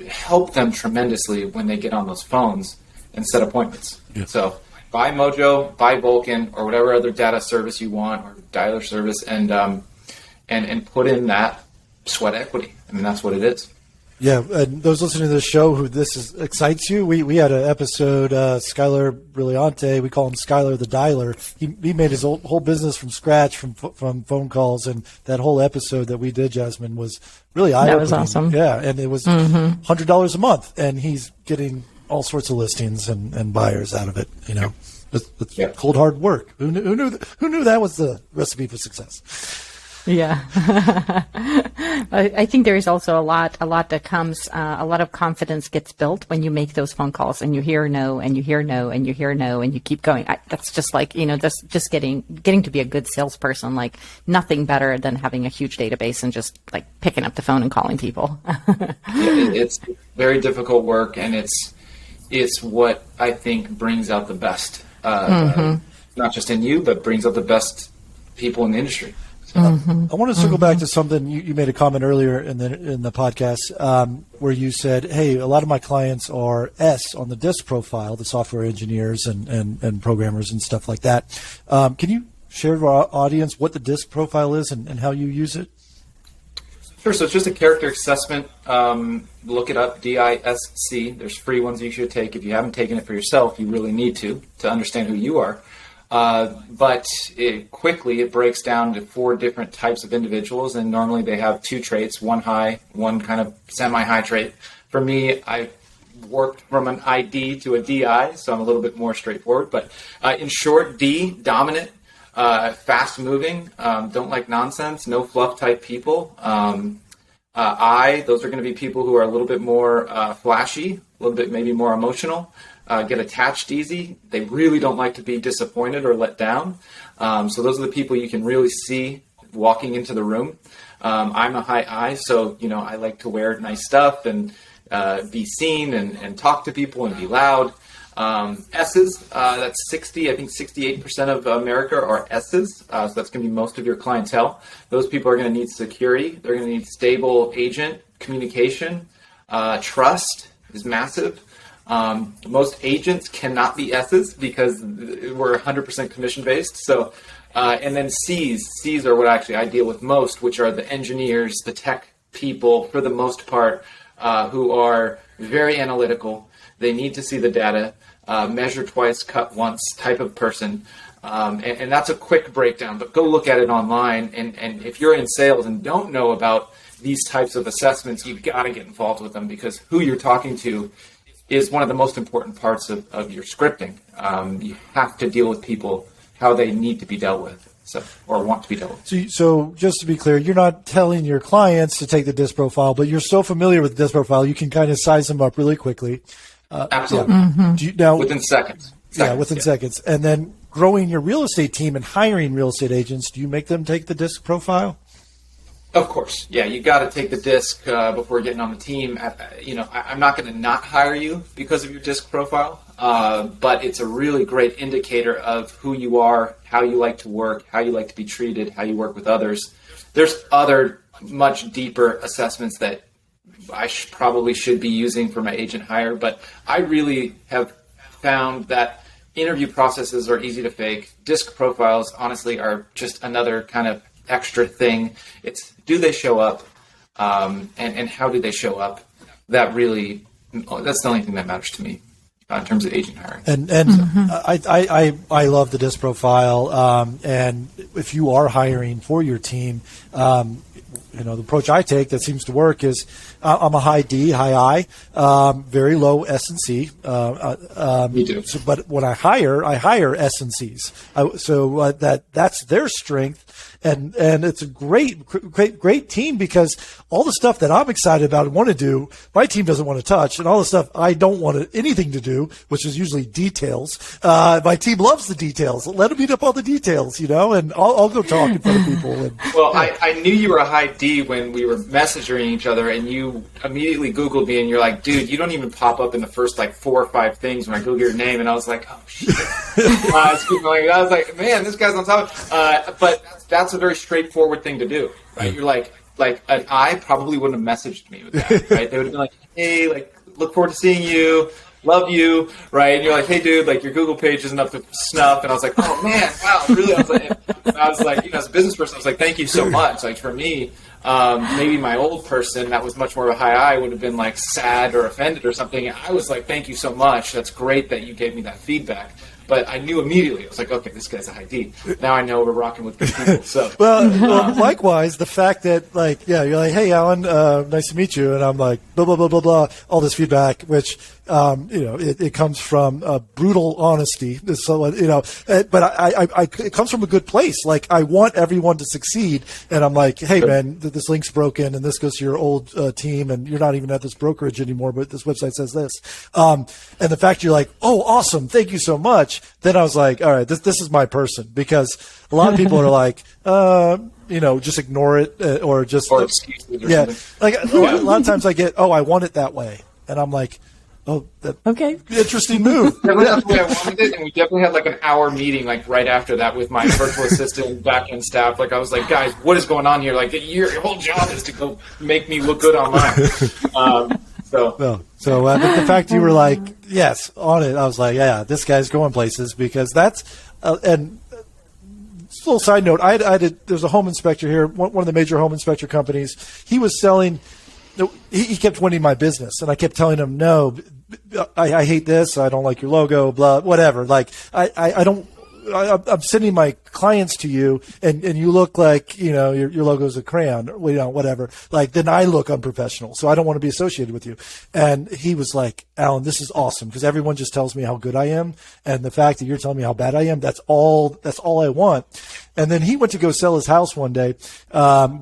help them tremendously when they get on those phones and set appointments. Yeah. So buy Mojo, buy Vulcan, or whatever other data service you want, or dialer service, and put in that sweat equity. I mean, that's what it is. Yeah, and those listening to the show who excites you, we had an episode, Skylar Brilliante, we call him Skylar the Dialer. He made his whole business from scratch from phone calls, and that whole episode that we did, Jasmine, was really eye-opening. That was awesome. Yeah, and it was $100 a month, and he's getting all sorts of listings and buyers out of it. It's cold hard work. Who knew that was the recipe for success? Yeah. I think there is also a lot that comes, a lot of confidence gets built when you make those phone calls and you hear no and you hear no and you hear no and you keep going. That's just like, that's just getting to be a good salesperson, like nothing better than having a huge database and just like picking up the phone and calling people. It's very difficult work, and it's what I think brings out the best, not just in you, but brings out the best people in the industry. I want to circle back to something you made a comment earlier in the podcast where you said, "Hey, a lot of my clients are S on the DISC profile, the software engineers and programmers and stuff like that." Can you share with our audience what the DISC profile is and how you use it? Sure. So it's just a character assessment. Look it up, DISC. There's free ones you should take. If you haven't taken it for yourself, you really need to understand who you are. But it breaks down to 4 different types of individuals, and normally they have 2 traits, one high, one kind of semi-high trait. For me, I worked from an ID to a DI, so I'm a little bit more straightforward. But in short, D, dominant, fast-moving, don't like nonsense, no fluff type people. I, those are going to be people who are a little bit more flashy, a little bit maybe more emotional, get attached easy. They really don't like to be disappointed or let down. So those are the people you can really see walking into the room. I'm a high I, so, I like to wear nice stuff and be seen and talk to people and be loud. S's, that's 68% of America are S's, so that's going to be most of your clientele. Those people are going to need security. They're going to need stable agent communication. Trust is massive. Most agents cannot be S's because we're 100% commission based. So, and then C's are what actually I deal with most, which are the engineers, the tech people, for the most part, who are very analytical. They need to see the data, measure twice, cut once type of person. And that's a quick breakdown, but go look at it online. And if you're in sales and don't know about these types of assessments, you've got to get involved with them, because who you're talking to is one of the most important parts of your scripting. You have to deal with people how they need to be dealt with. Or want to be dealt with. So just to be clear, you're not telling your clients to take the DISC profile, but you're so familiar with the DISC profile, you can kind of size them up really quickly. Absolutely. Yeah. Mm-hmm. Within seconds. Seconds. And then growing your real estate team and hiring real estate agents, do you make them take the DISC profile? Of course. Yeah, you got to take the DISC before getting on the team. I'm not going to not hire you because of your DISC profile, but it's a really great indicator of who you are, how you like to work, how you like to be treated, how you work with others. There's other much deeper assessments that I probably should be using for my agent hire, but I really have found that interview processes are easy to fake. DISC profiles, honestly, are just another kind of extra thing. It's, do they show up, and how do they show up? That's the only thing that matters to me in terms of agent hiring. And I love the DISC profile. And if you are hiring for your team, the approach I take that seems to work is I'm a high D, high I, very low S and C. Me too. But when I hire S and C's. That's their strength. And it's a great team, because all the stuff that I'm excited about and want to do, my team doesn't want to touch, and all the stuff I don't want anything to do, which is usually details. My team loves the details. Let them eat up all the details, and I'll go talk in front of people. I knew you were a high D when we were messaging each other, and you immediately Googled me, and you're like, dude, you don't even pop up in the first 4 or 5 things when I Google your name, and I was like, oh shit. I was like, man, this guy's on top. But that's a very straightforward thing to do, right? You're like an I probably wouldn't have messaged me with that, right? They would have been like, hey, look forward to seeing you, love you, right? And you're like, hey, dude, your Google page isn't up to snuff. And I was like, oh man, wow, really? I was like, as a business person, I was like, thank you so much. For me, maybe my old person that was much more of a high I would have been sad or offended or something. I was like, thank you so much. That's great that you gave me that feedback. But I knew immediately. I was like, okay, this guy's a high D. Now I know we're rocking with good people. So, well, likewise, the fact that you're like, hey, Alan, nice to meet you, and I'm like, blah blah blah blah blah, all this feedback, which it comes from brutal honesty. So but it comes from a good place. I want everyone to succeed, and I'm like, hey man, this link's broken, and this goes to your old team, and you're not even at this brokerage anymore, but this website says this. And the fact you're like, oh, awesome, thank you so much. Then I was like, all right, this is my person, because a lot of people are like, just ignore it or just excuses or something. A lot of times I get, I want it that way, and I'm like, okay, interesting move. That's the way I wanted it, and we definitely had an hour meeting right after that with my virtual assistant and back-end staff. I was like, guys, what is going on here? Your whole job is to go make me look good online. But the fact you were like, yes, on it, I was like, yeah, this guy's going places, because that's and just a little side note. There's a home inspector here, one of the major home inspector companies. He was selling. He kept winning my business, and I kept telling him, no, I hate this. I don't like your logo, blah, whatever. Like, I'm sending my clients to you, and you look like, your logo's a crayon, or, whatever. Like, then I look unprofessional, so I don't want to be associated with you. And he was like, Alan, this is awesome, because everyone just tells me how good I am, and the fact that you're telling me how bad I am, that's all I want. And then he went to go sell his house one day,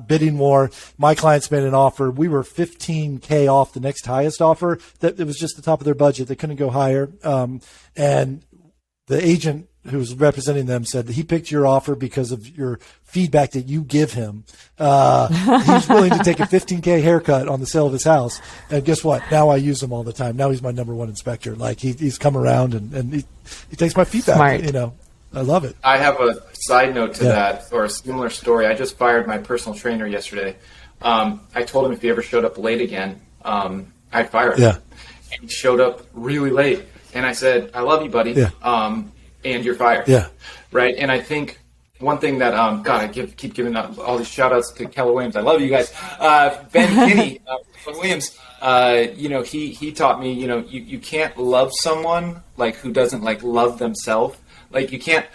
bidding war. My clients made an offer. We were $15K off the next highest offer. That it was just the top of their budget. They couldn't go higher. And the agent who was representing them said that he picked your offer because of your feedback that you give him. He's willing to take a $15K haircut on the sale of his house. And guess what? Now I use him all the time. Now he's my number one inspector. Like, he's come around and he takes my feedback. Smart. I love it. I have a side note to that, or a similar story. I just fired my personal trainer yesterday. I told him if he ever showed up late again, I'd fire him. Yeah. And he showed up really late. And I said, I love you, buddy. Yeah. And you're fired. Yeah. Right. And I think one thing that, I keep giving up all these shout outs to Keller Williams. I love you guys. Ben Kinney, Williams, he taught me, you can't love someone like who doesn't like love themselves. Like, you can't,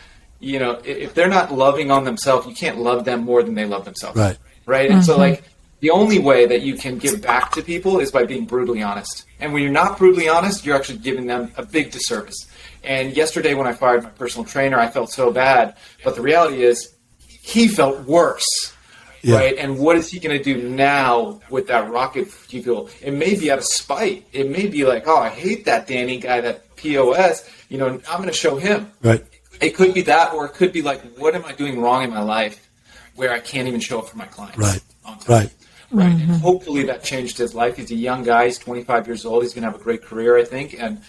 if they're not loving on themselves, you can't love them more than they love themselves. Right. Right. And so, like, the only way that you can give back to people is by being brutally honest. And when you're not brutally honest, you're actually giving them a big disservice. And yesterday when I fired my personal trainer, I felt so bad. But the reality is he felt worse. Yeah. Right. And what is he going to do now with that rocket fuel? It may be out of spite. It may be like, I hate that Danny guy, that POS. I'm going to show him. Right. It could be that, or it could be like, what am I doing wrong in my life where I can't even show up for my clients? Right. On time? Right. Right. Mm-hmm. And hopefully that changed his life. He's a young guy. He's 25 years old. He's going to have a great career, I think. And,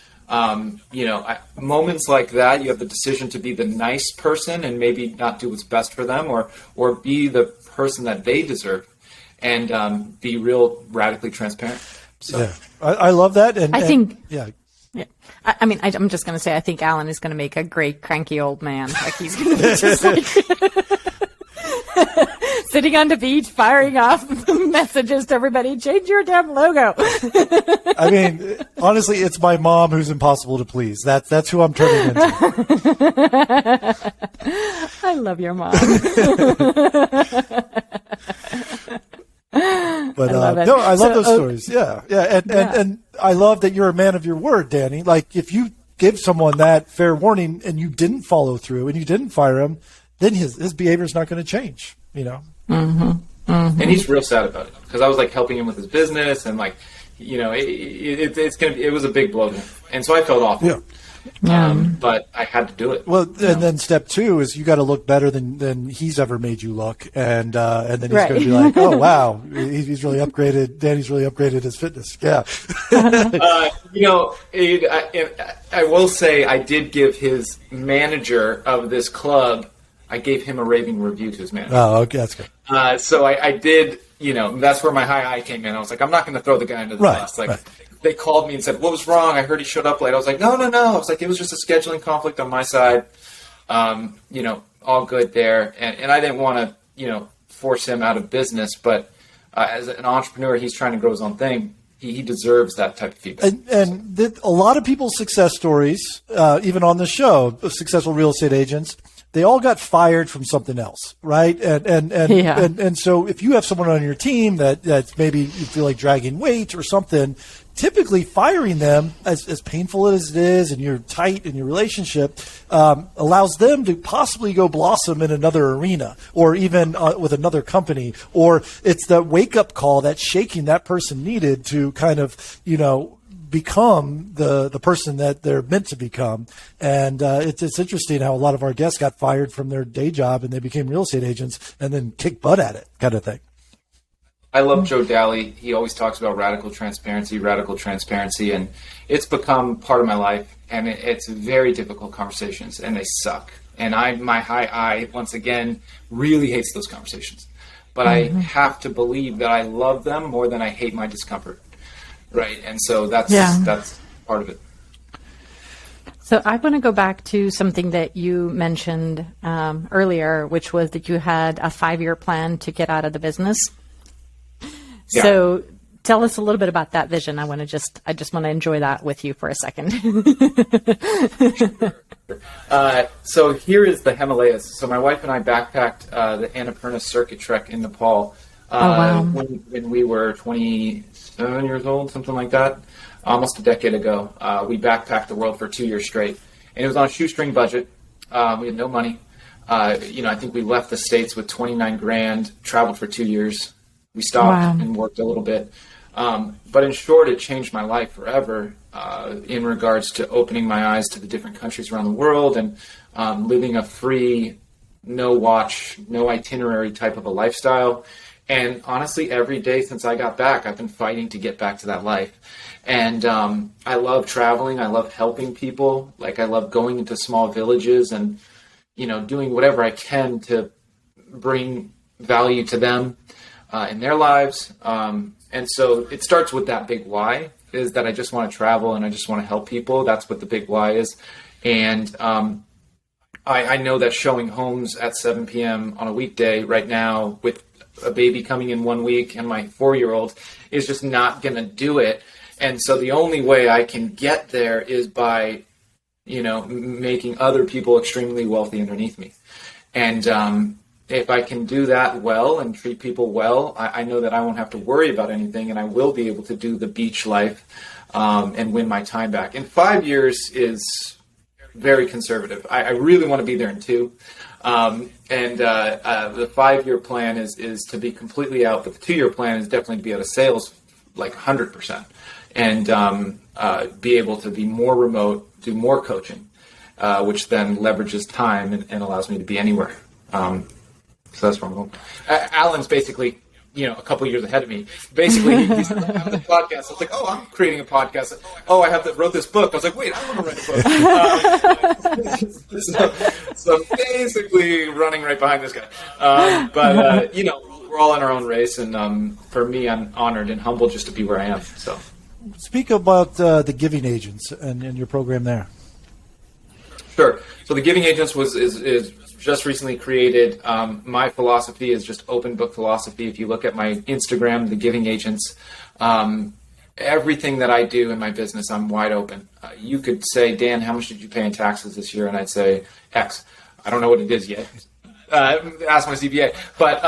moments like that, you have the decision to be the nice person and maybe not do what's best for them, or be the person that they deserve, and be real radically transparent. So. Yeah. I love that. And I think. Yeah. Yeah. I'm just going to say, I think Alan is going to make a great cranky old man. Like, he's going to be just like sitting on the beach, firing off messages to everybody. Change your damn logo. I mean, honestly, it's my mom who's impossible to please. That's who I'm turning into. I love your mom. But I love those stories. Yeah. And I love that you're a man of your word, Danny. Like, if you give someone that fair warning and you didn't follow through and you didn't fire him, then his behavior is not going to change. Mm-hmm. Mm-hmm. And he's real sad about it, because I was like helping him with his business, and like, it was a big blow to him, and so I felt awful. Yeah. But I had to do it. Well, and then step 2 is you got to look better than he's ever made you look, and then he's going to be like, oh wow, he's really upgraded. Danny's really upgraded his fitness. Yeah. I will say I did give his manager of this club. I gave him a raving review to his manager. Oh, okay, that's good. So I did. That's where my high eye came in. I was like, I'm not going to throw the guy under the bus. Like. They called me and said, what was wrong? I heard he showed up late. I was like, no. I was like, it was just a scheduling conflict on my side. All good there. And I didn't want to, force him out of business. But as an entrepreneur, he's trying to grow his own thing. He deserves that type of feedback. And a lot of people's success stories, even on the show, of successful real estate agents, they all got fired from something else, right? And so if you have someone on your team that's maybe you feel like dragging weight or something, typically firing them, as painful as it is, and you're tight in your relationship, allows them to possibly go blossom in another arena, or even with another company, or it's the wake-up call that shaking that person needed to kind of, become the person that they're meant to become. And it's interesting how a lot of our guests got fired from their day job and they became real estate agents and then kicked butt at it, kind of thing. I love Joe Daly. He always talks about radical transparency, and it's become part of my life. And it's very difficult conversations, and they suck. And my high eye, once again, really hates those conversations. But I have to believe that I love them more than I hate my discomfort. Right. And so that's part of it. So I want to go back to something that you mentioned earlier, which was that you had a 5-year plan to get out of the business. Yeah. So tell us a little bit about that vision. I just want to enjoy that with you for a second. So here is the Himalayas. So my wife and I backpacked the Annapurna Circuit Trek in Nepal when we were 27 years old, something like that, almost a decade ago. We backpacked the world for 2 years straight, and it was on a shoestring budget. We had no money. I think we left the States with 29 grand, traveled for 2 years. We stopped and worked a little bit. But in short, it changed my life forever in regards to opening my eyes to the different countries around the world and living a free, no watch, no itinerary type of a lifestyle. And honestly, every day since I got back, I've been fighting to get back to that life. And I love traveling. I love helping people. Like, I love going into small villages and, doing whatever I can to bring value to them in their lives. And so it starts with that big why, is that I just want to travel and I just want to help people. That's what the big why is. And I know that showing homes at 7 p.m. on a weekday right now with a baby coming in 1 week and my 4-year-old is just not going to do it. And so the only way I can get there is by, making other people extremely wealthy underneath me. And if I can do that well and treat people well, I know that I won't have to worry about anything, and I will be able to do the beach life and win my time back. And 5 years is very conservative. I really want to be there in 2. The 5-year plan is to be completely out, but the 2-year plan is definitely to be out of sales like 100% and be able to be more remote, do more coaching, which then leverages time and allows me to be anywhere. So that's where I'm going. Alan's basically, a couple of years ahead of me. Basically, he's like, I have the podcast. I was like, I'm creating a podcast. Wrote this book. I was like, wait, I want to write a book. So I'm basically running right behind this guy. We're all in our own race. And for me, I'm honored and humbled just to be where I am. So, speak about the Giving Agents and your program there. Sure. So the Giving Agents is just recently created. My philosophy is just open book philosophy. If you look at my Instagram, The Giving Agents, everything that I do in my business, I'm wide open. You could say, Dan, how much did you pay in taxes this year? And I'd say X. I don't know what it is yet. Ask my CPA. But,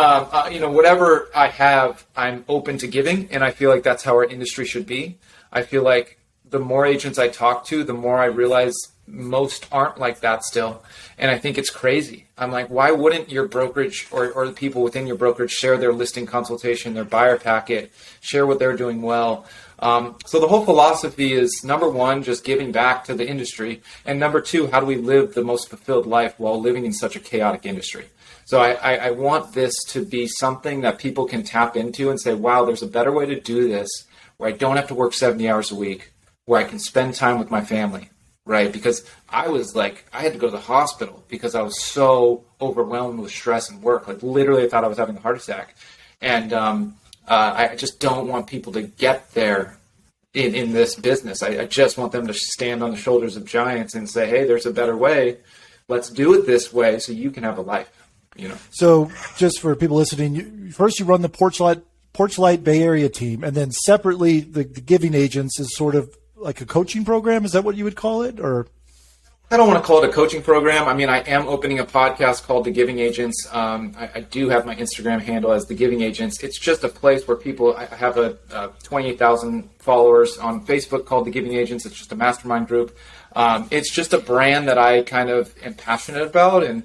whatever I have, I'm open to giving. And I feel like that's how our industry should be. I feel like the more agents I talk to, the more I realize most aren't like that still. And I think it's crazy. I'm like, why wouldn't your brokerage or the people within your brokerage share their listing consultation, their buyer packet, share what they're doing well? So the whole philosophy is, number one, just giving back to the industry. And number two, how do we live the most fulfilled life while living in such a chaotic industry? So I want this to be something that people can tap into and say, wow, there's a better way to do this where I don't have to work 70 hours a week, where I can spend time with my family. Right, because I had to go to the hospital because I was so overwhelmed with stress and work. Like, literally, I thought I was having a heart attack. And I just don't want people to get there in this business. I just want them to stand on the shoulders of giants and say, hey, there's a better way. Let's do it this way so you can have a life. So just for people listening, first you run the PorchlLight Bay Area Team, and then separately the Giving Agents is sort of like a coaching program? Is that what you would call it? Or I don't want to call it a coaching program. I mean, I am opening a podcast called The Giving Agents. I do have my Instagram handle as The Giving Agents. It's just a place where I have a 28,000 followers on Facebook called The Giving Agents. It's just a mastermind group. It's just a brand that I kind of am passionate about, and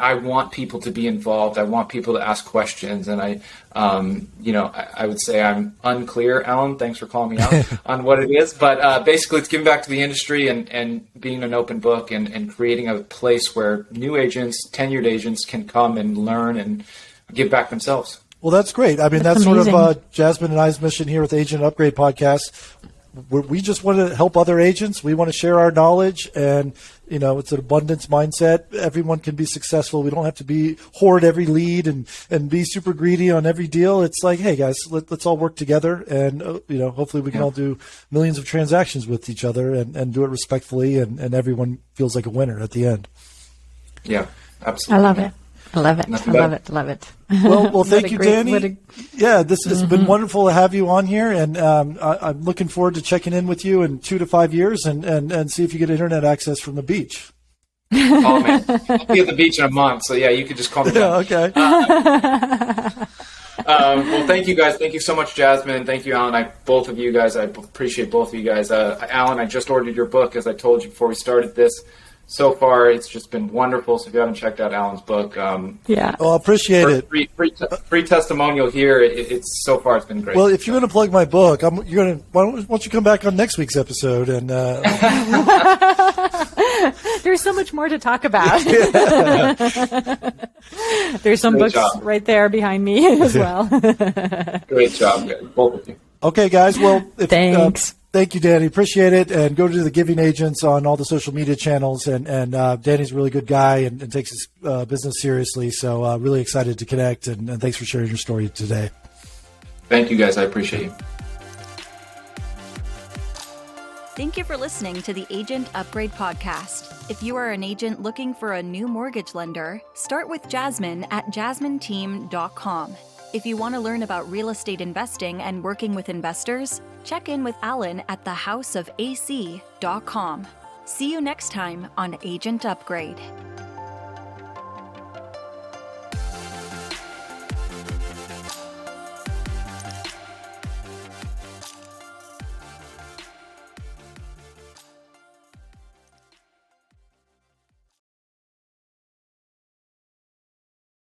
I want people to be involved. I want people to ask questions. And I would say I'm unclear, Alan. Thanks for calling me out on what it is. But basically, it's giving back to the industry and being an open book and creating a place where new agents, tenured agents can come and learn and give back themselves. Well, that's great. I mean, that's sort of Jasmine and I's mission here with Agent Upgrade Podcast. we just want to help other agents. We want to share our knowledge, and it's an abundance mindset. Everyone can be successful. We don't have to hoard every lead and be super greedy on every deal. It's like, hey guys, let's all work together, and hopefully we can all do millions of transactions with each other and do it respectfully, and everyone feels like a winner at the end. Yeah, absolutely. I love it. I love it. Love it. Well, thank you, Danny. This has been wonderful to have you on here, and I'm looking forward to checking in with you in 2 to 5 years and see if you get internet access from the beach. Oh man, I'll be at the beach in a month, so yeah, you could just call me down. Okay. Well, thank you guys. Thank you so much, Jasmine. Thank you, Alan. Both of you guys. I appreciate both of you guys. Alan, I just ordered your book, as I told you before we started this. So far, it's just been wonderful. So if you haven't checked out Alan's book, I appreciate it. Free testimonial here. It's so far, it's been great. Well, if you're going to plug my book, why don't you come back on next week's episode? And there's so much more to talk about. There's some books right there behind me as well. Great job, guys. Both of you. Okay, guys. Well, thanks. Thank you, Danny. Appreciate it. And go to the Giving Agents on all the social media channels. And Danny's a really good guy and takes his business seriously. So really excited to connect. And thanks for sharing your story today. Thank you, guys. I appreciate you. Thank you for listening to the Agent Upgrade Podcast. If you are an agent looking for a new mortgage lender, start with Jasmine at jasmineteam.com. If you want to learn about real estate investing and working with investors, check in with Alan at thehouseofac.com. See you next time on Agent Upgrade.